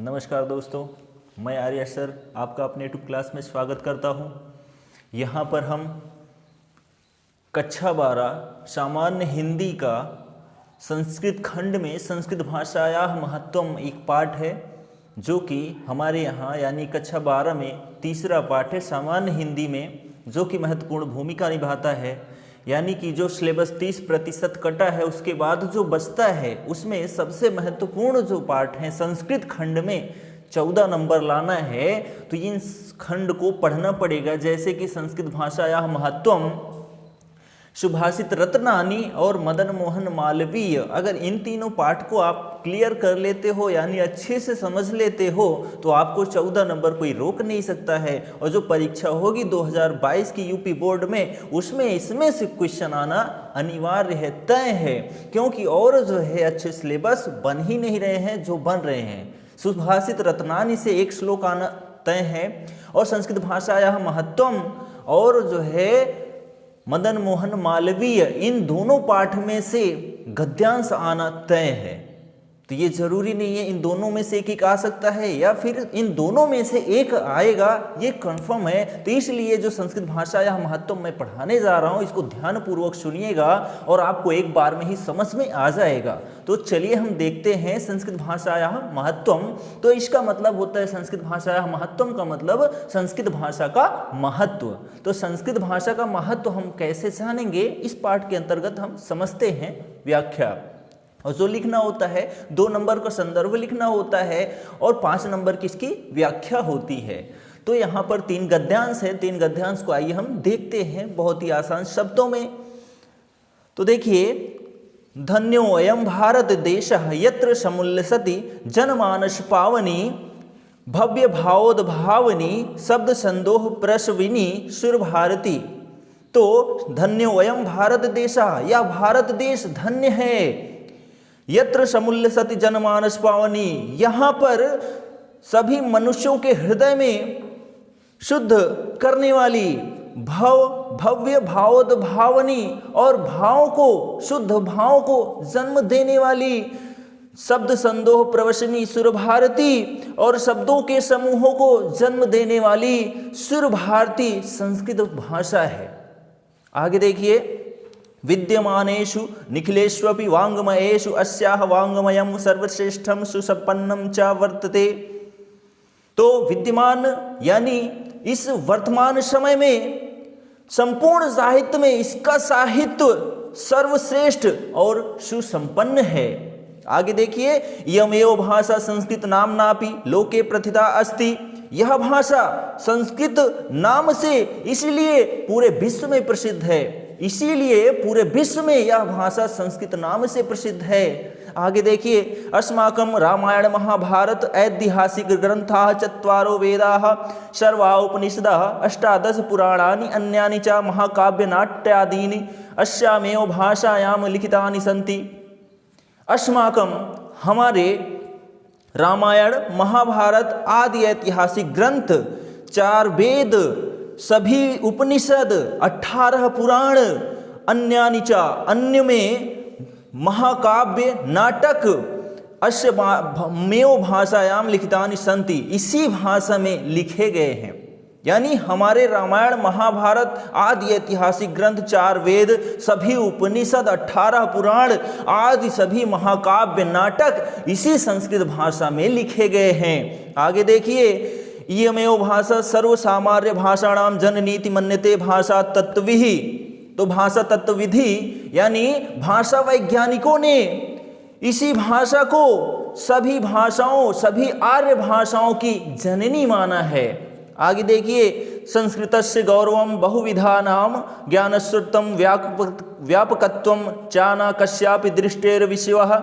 नमस्कार दोस्तों, मैं आर्य सर आपका अपने यूट्यूब क्लास में स्वागत करता हूं। यहां पर हम कक्षा 12 सामान्य हिंदी का संस्कृत खंड में संस्कृत भाषायाः महत्वम एक पाठ है, जो कि हमारे यहाँ यानी कक्षा 12 में तीसरा पाठ है सामान्य हिंदी में, जो कि महत्वपूर्ण भूमिका निभाता है। यानी कि जो सिलेबस 30% कटा है, उसके बाद जो बचता है उसमें सबसे महत्वपूर्ण जो पाठ है संस्कृत खंड में 14 नंबर लाना है, तो इन खंड को पढ़ना पड़ेगा। जैसे कि संस्कृत भाषायाः महत्वम, सुभाषित रत्नानी और मदन मोहन मालवीय। अगर इन तीनों पाठ को आप क्लियर कर लेते हो यानी अच्छे से समझ लेते हो तो आपको 14 नंबर कोई रोक नहीं सकता है। और जो परीक्षा होगी 2022 की यूपी बोर्ड में, उसमें इसमें से क्वेश्चन आना अनिवार्य है, तय है, क्योंकि और जो है अच्छे सिलेबस बन ही नहीं रहे हैं जो बन रहे हैं। सुभाषित रत्नानी से एक श्लोक आना तय है, और संस्कृत भाषायाः महत्वम और जो है मदन मोहन मालवीय, इन दोनों पाठ में से गद्यांश आना तय है। तो ये जरूरी नहीं है इन दोनों में से एक आ सकता है या फिर इन दोनों में से एक आएगा, ये कंफर्म है। तो इसलिए जो संस्कृत भाषा या महत्व मैं पढ़ाने जा रहा हूँ, इसको ध्यानपूर्वक सुनिएगा और आपको एक बार में ही समझ में आ जाएगा। तो चलिए हम देखते हैं संस्कृत भाषायाः महत्वम। तो इसका मतलब होता है संस्कृत भाषायाः महत्वम का मतलब संस्कृत भाषा का महत्व। तो संस्कृत भाषा का महत्व हम कैसे जानेंगे, इस पाठ के अंतर्गत हम समझते हैं व्याख्या। और जो लिखना होता है 2 नंबर का संदर्भ लिखना होता है और 5 नंबर की इसकी व्याख्या होती है। तो यहाँ पर 3 गद्यांश है, 3 गद्यांश को आइए हम देखते हैं बहुत ही आसान शब्दों में। तो देखिए, धन्यो अयं भारत देशः यत्र समुल्लसति जनमानस पावनी भव्य भावोद्भावनी शब्द संदोह प्रसविनी सुर भारती। तो धन्यो अयं भारत देशः, यह भारत देश धन्य है। यत्र समुल्लसति जनमानस पावनी, यहाँ पर सभी मनुष्यों के हृदय में शुद्ध करने वाली भव्य भावोद्भावनी और भाव को, शुद्ध भाव को जन्म देने वाली शब्द संदोह प्रवशनी सुर भारती, और शब्दों के समूहों को जन्म देने वाली सुर भारती संस्कृत भाषा है। आगे देखिए, विद्यमानेषु निखिलेष्वपि वाङ्मयेषु अस्याः वाङ्मयं सर्वश्रेष्ठं सुसम्पन्नं च वर्तते। तो विद्यमान यानी इस वर्तमान समय में संपूर्ण साहित्य में इसका साहित्य सर्वश्रेष्ठ और सुसंपन्न है। आगे देखिए, इयमेव भाषा संस्कृत नाम्नापि लोके प्रथिता अस्ति। यह भाषा संस्कृत नाम से इसलिए पूरे विश्व में प्रसिद्ध है, इसीलिए पूरे विश्व में यह भाषा संस्कृत नाम से प्रसिद्ध है। आगे देखिए, अस्माकं रामायण महाभारत ऐतिहासिक ग्रंथाः चत्वारो वेदाः सर्वा उपनिषदः अष्टादश पुराणानि अन्यानि च महाकाव्यनाट्यादीनि अस्यामेव भाषायां लिखितानि सन्ति। अस्माकं, हमारे रामायण महाभारत आदि ऐतिहासिक ग्रंथ, 4 वेद, सभी उपनिषद, 18 पुराण, अन्यानि च, अन्य में महाकाव्य नाटक अस्यमेव भाषायाम लिखितानि सन्ति, इसी भाषा में लिखे गए हैं। यानी हमारे रामायण महाभारत आदि ऐतिहासिक ग्रंथ, 4 वेद, सभी उपनिषद, 18 पुराण आदि सभी महाकाव्य नाटक इसी संस्कृत भाषा में लिखे गए हैं। आगे देखिए, इयमेव भाषा सर्वसामान्य भाषाणाम जननीति मन्यते भाषा तत्त्वविहि। तो भाषा तत्वविधि यानी भाषा वैज्ञानिकों ने इसी भाषा को सभी भाषाओं, सभी आर्य भाषाओं की जननी माना है। आगे देखिए, संस्कृतस्य गौरवं बहुविधानां ज्ञानश्रुतं व्यापकत्वं चाना कस्यापि दृष्टेर्विषयः।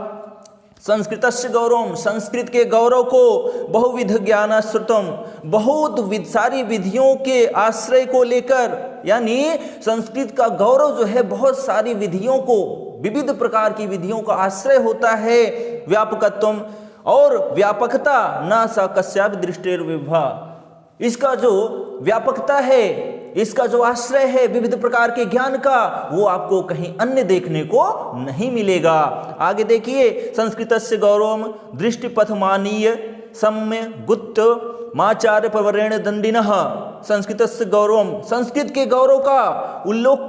संस्कृतस्य गौरवम, संस्कृत के गौरव को बहुविध ज्ञान श्रुतम, बहुत सारी विधियों के आश्रय को लेकर, यानी संस्कृत का गौरव जो है बहुत सारी विधियों को, विविध प्रकार की विधियों का आश्रय होता है। व्यापकत्वम और व्यापकता, न सा कस्यापि दृष्टिर्विभा, इसका जो व्यापकता है, इसका जो आश्रय है विविध प्रकार के ज्ञान का, वो आपको कहीं अन्य देखने को नहीं मिलेगा। आगे देखिए, संस्कृतस्य गौरवम दृष्टिपथमानीय सम्य गुप्त माचार्य प्रवरेण दंडिनः संस्कृतस्य गौरवम, संस्कृत के गौरव का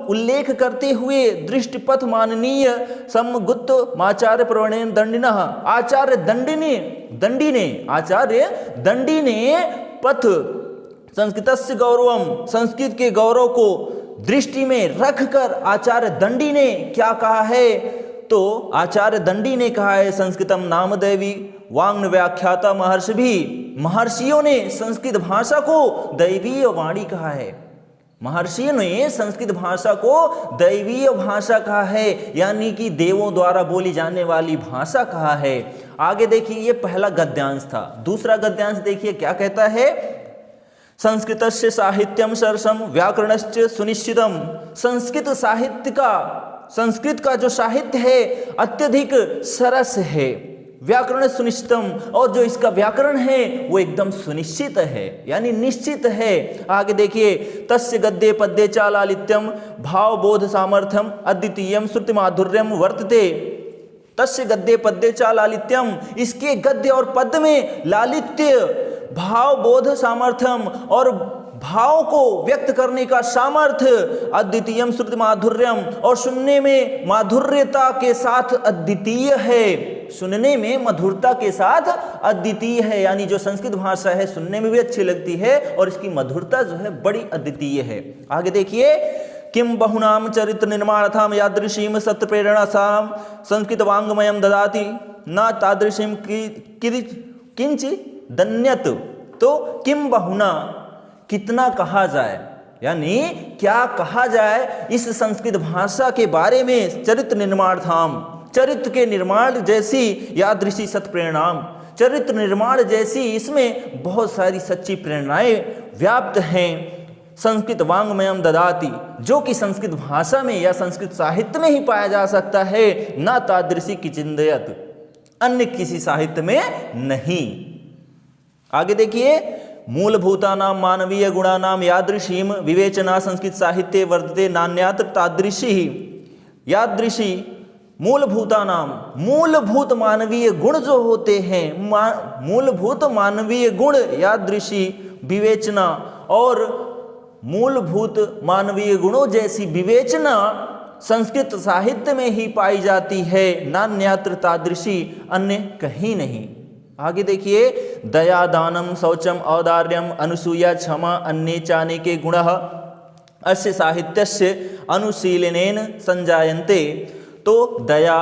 उल्लेख करते हुए दृष्टिपथ माननीय समगुप्त माचार्य प्रवरेण दंडिनः, आचार्य दंडी ने पथ संस्कृतस्य गौरवम, संस्कृत के गौरव को दृष्टि में रखकर आचार्य दंडी ने क्या कहा है? तो आचार्य दंडी ने कहा है संस्कृतम नामदैवी वांग्न व्याख्याता महर्षि भी, महर्षियों ने संस्कृत भाषा को दैवीय वाणी कहा है, महर्षियों ने संस्कृत भाषा को दैवीय भाषा कहा है, यानी कि देवों द्वारा बोली जाने वाली भाषा कहा है। आगे देखिए, ये पहला गद्यांश था। दूसरा गद्यांश देखिए क्या कहता है? संस्कृतस्य साहित्यम सरसम व्याकरणश्च सुनिश्चितम, संस्कृत का जो साहित्य है अत्यधिक सरस है, व्याकरण सुनिश्चितम, और जो इसका व्याकरण है वो एकदम सुनिश्चित है यानी निश्चित है। आगे देखिए, तस्य गद्ये पद्ये च लालित्यम भावबोध सामर्थ्यम अद्वितीयम श्रुति माधुर्यम वर्तते, तस्य गद्ये पद्ये च लालित्यम, इसके गद्य और पद में लालित्य, भाव बोध सामर्थ्यम, और भाव को व्यक्त करने का सामर्थ्य, अद्वितीयम श्रुति माधुर्यम, और सुनने में माधुर्यता के साथ अद्वितीय है, सुनने में मधुरता के साथ अद्वितीय है, यानी जो संस्कृत भाषा है सुनने में भी अच्छी लगती है और इसकी मधुरता जो है बड़ी अद्वितीय है। आगे देखिए, किम बहुनाम चरित्र निर्माणार्थम यादृशीम सत्य प्रेरणा साम संस्कृत वांग्मयम ददाति न तादृशीम किंचि दन्यत, तो किम बहुना, कितना कहा जाए, यानी क्या कहा जाए इस संस्कृत भाषा के बारे में, चरित्र निर्माणार्थम, चरित्र के निर्माण जैसी यादृशी सत्य प्रेरणाम, चरित्र निर्माण जैसी इसमें बहुत सारी सच्ची प्रेरणाएं व्याप्त हैं, संस्कृत वांग्मयम ददाति, जो कि संस्कृत भाषा में या संस्कृत साहित्य में ही पाया जा सकता है, न तादृशी किचिंदयत, अन्य किसी साहित्य में नहीं। आगे देखिए, मूलभूतानां मानवीय गुणानां यादृशीम विवेचना संस्कृत साहित्ये वर्तते नान्यत्र तादृशी, यादृशी मूलभूतानाम, मूलभूत मानवीय गुण जो होते हैं, मूलभूत मानवीय गुण यादृशी विवेचना, और मूलभूत मानवीय गुणों जैसी विवेचना संस्कृत साहित्य में ही पाई जाती है, नान्यत्र तादृशी, अन्य कहीं नहीं। आगे देखिए, दया दानम शौचम औदार्यम अनुसूया क्षमा अन्ये चानेके गुणः अस्य साहित्यस्य अनुशीलनेन संजायन्ते, तो दया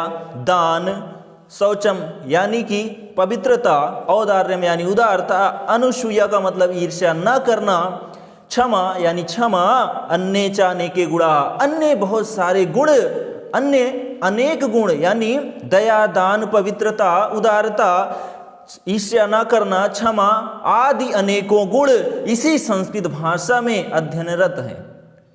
दान शौचम यानी कि पवित्रता, औदार्यम यानी उदारता, अनुसूया का मतलब ईर्ष्या न करना, क्षमा यानी क्षमा, अन्य चानेके गुणा, अन्य बहुत सारे गुण, अन्य अनेक गुण यानी दया दान पवित्रता उदारता ईर्ष्या न करना क्षमा आदि अनेकों गुण इसी संस्कृत भाषा में अध्ययनरत हैं,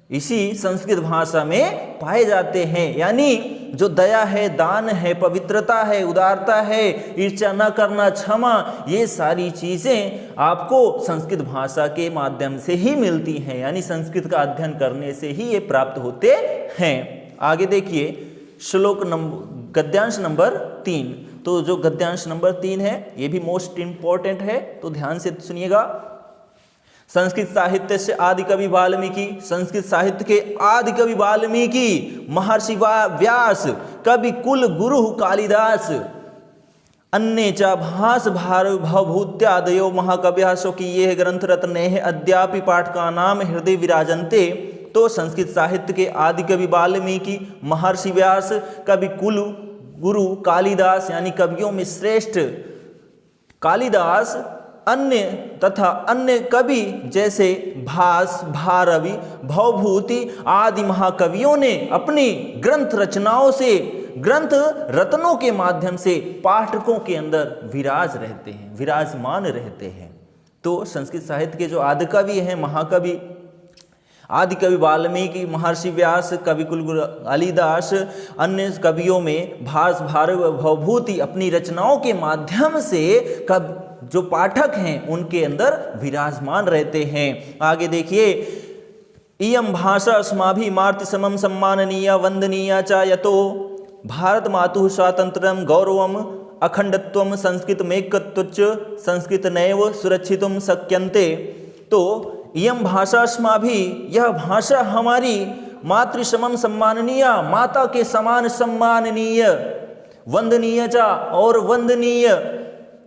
इसी संस्कृत भाषा में पाए जाते हैं। यानी जो दया है, दान है, पवित्रता है, उदारता है, ईर्ष्या न करना, क्षमा, ये सारी चीज़ें आपको संस्कृत भाषा के माध्यम से ही मिलती हैं, यानी संस्कृत का अध्ययन करने से ही ये प्राप्त होते हैं। आगे देखिए गद्यांश नंबर 3। तो जो गद्यांश नंबर 3 है ये भी मोस्ट इंपॉर्टेंट है, तो ध्यान से सुनिएगा। संस्कृत साहित्य से आदि कवि वाल्मीकि, संस्कृत साहित्य के आदि कवि वाल्मीकि, महर्षि व्यास, कवि कुल गुरु कालिदास, अन्ये च भास भवभूत्यादयो महाकव्यः स्वकीये ग्रंथ रत्नेः अद्यापि पाठकानां हृदय विराजन्ते। तो संस्कृत साहित्य के आदि कवि वाल्मीकि, महर्षि व्यास, कवि कुल गुरु कालिदास यानी कवियों में श्रेष्ठ कालिदास, अन्य तथा अन्य कवि जैसे भास, भारवी, भवभूति आदि महाकवियों ने अपनी ग्रंथ रचनाओं से, ग्रंथ रत्नों के माध्यम से पाठकों के अंदर विराजमान रहते हैं। तो संस्कृत साहित्य के जो आदि कवि हैं, महाकवि आदि कवि वाल्मीकि, महर्षि व्यास, कवि कुलगुरु कालिदास, अन्य कवियों में भास, भारव, भवभूति अपनी रचनाओं के माध्यम से जो पाठक हैं उनके अंदर विराजमान रहते हैं। आगे देखिए, इयं भाषा अस्माभिः मार्ति समम सम्माननीया वंदनीया च यतो भारत मातुः स्वातंत्र्यम गौरवम अखंडत्वम संस्कृतमेकत्वच्च संस्कृतनैव सुरक्षितुम शक्यन्ते। तो इयं भाषास्माभिः, यह भाषा हमारी मातृसमम सम्माननीय, माता के समान सम्माननीय, वंदनीय चा और वंदनीय,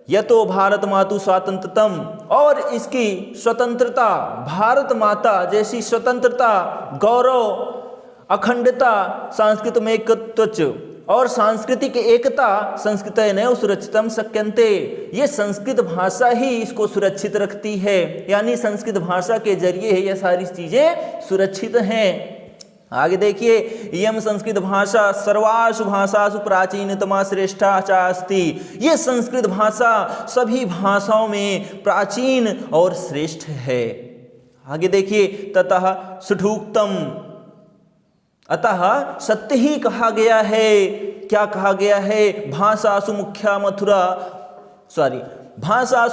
यतो भारत मातु स्वातंत्रतम, और इसकी स्वतंत्रता, भारत माता जैसी स्वतंत्रता, गौरव, अखंडता, सांस्कृतिकमेकत्वच्च, और सांस्कृतिक एकता, संस्कृतेनैव सुरक्षितम शक्यन्ते, ये संस्कृत भाषा ही इसको सुरक्षित रखती है, यानी संस्कृत भाषा के जरिए ये सारी चीजें सुरक्षित हैं। आगे देखिए, इयं संस्कृत भाषा सर्वासु भाषासु प्राचीनतमा श्रेष्ठा चास्ति, ये संस्कृत भाषा सभी भाषाओं में प्राचीन और श्रेष्ठ है। आगे देखिए, ततः सुठूक्तम, अतः सत्य ही कहा गया है। क्या कहा गया है? भाषासु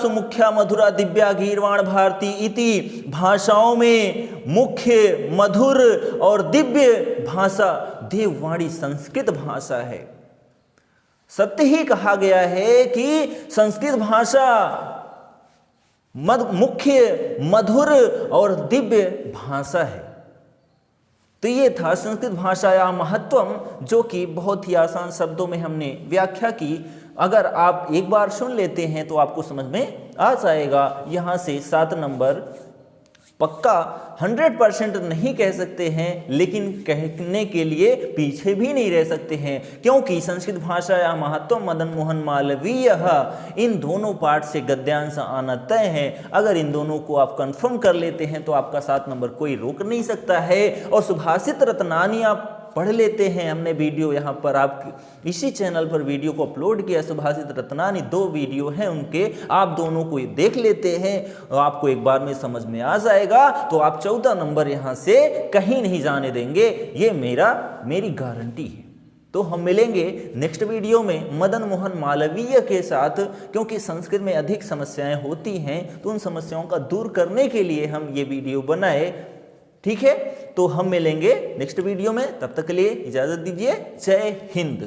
मुख्या मधुरा दिव्या गीर्वाण भारती इति, भाषाओं में मुख्य, मधुर और दिव्य भाषा देववाणी संस्कृत भाषा है। सत्य ही कहा गया है कि संस्कृत भाषा मुख्य, मधुर और दिव्य भाषा है। तो ये था संस्कृत भाषाया महत्वम, जो कि बहुत ही आसान शब्दों में हमने व्याख्या की। अगर आप एक बार सुन लेते हैं तो आपको समझ में आ जाएगा। यहाँ से 7 नंबर पक्का 100% नहीं कह सकते हैं, लेकिन कहने के लिए पीछे भी नहीं रह सकते हैं, क्योंकि संस्कृत भाषाया महत्वम मदन मोहन मालवीय, इन दोनों पाठ से गद्यांश आना तय है। अगर इन दोनों को आप कंफर्म कर लेते हैं तो आपका 7 नंबर कोई रोक नहीं सकता है। और सुभाषित रत्नानी आप पढ़ लेते हैं, हमने वीडियो यहाँ पर आप इसी चैनल पर वीडियो को अपलोड किया, सुभाषित रत्नानी 2 वीडियो हैं उनके, आप दोनों को देख लेते हैं, आपको एक बार में समझ में आ जाएगा। तो आप 14 नंबर यहाँ से कहीं नहीं जाने देंगे, ये मेरी गारंटी है। तो हम मिलेंगे नेक्स्ट वीडियो में मदन मोहन मालवीय के साथ, क्योंकि संस्कृत में अधिक समस्याएं होती हैं, तो उन समस्याओं का दूर करने के लिए हम ये वीडियो बनाए। ठीक है, तो हम मिलेंगे नेक्स्ट वीडियो में, तब तक के लिए इजाजत दीजिए। जय हिंद।